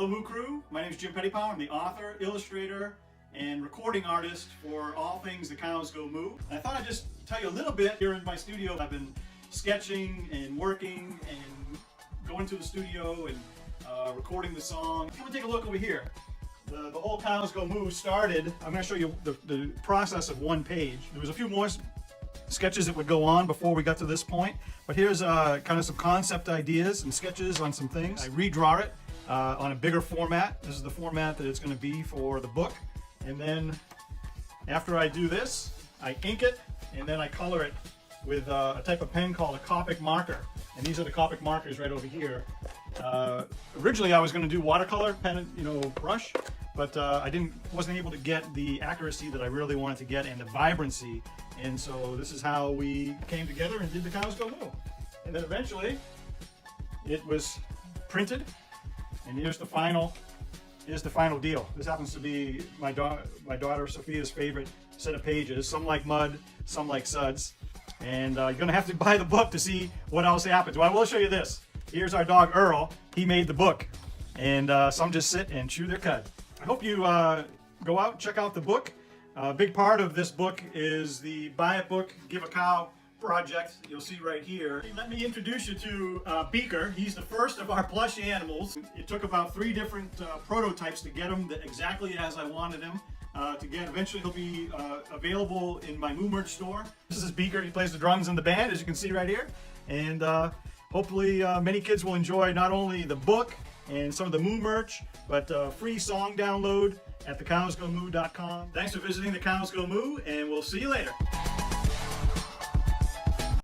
Go Moo crew. My name is Jim Pettypower. I'm the author, illustrator, and recording artist for all things the Cows Go Moo. And I thought I'd just tell you a little bit here in my studio. I've been sketching and working and going to the studio and recording the song. Come and take a look over here. The whole Cows Go Moo started, I'm going to show you the process of one page. There was a few more sketches that would go on before we got to this point, but here's kind of some concept ideas and sketches on some things. I redraw it on a bigger format. This is the format that it's going to be for the book, and then after I do this, I ink it and then I color it with a type of pen called a Copic marker, and these are the Copic markers right over here. Originally I was going to do watercolor pen, brush, but I wasn't able to get the accuracy that I really wanted to get and the vibrancy, and so this is how we came together and did the Cows Go Moo. And then eventually it was printed, and here's the final deal. This happens to be my daughter Sophia's favorite set of pages. Some like mud, some like suds, and you're gonna have to buy the book to see what else happens. Well, I will show you this. Here's our dog Earl. He made the book, and some just sit and chew their cud. I hope you go out and check out the book. A big part of this book is the Buy a Book, Give a Cow project. You'll see right here. Let me introduce you to Beaker. He's the first of our plush animals. It took about 3 different prototypes to get him exactly as I wanted him to get. Eventually he'll be available in my Moo merch store. This is Beaker. He plays the drums in the band, as you can see right here. And hopefully many kids will enjoy not only the book and some of the Moo merch, but free song download at thecowsgomoo.com. Thanks for visiting the Cows Go Moo, and we'll see you later.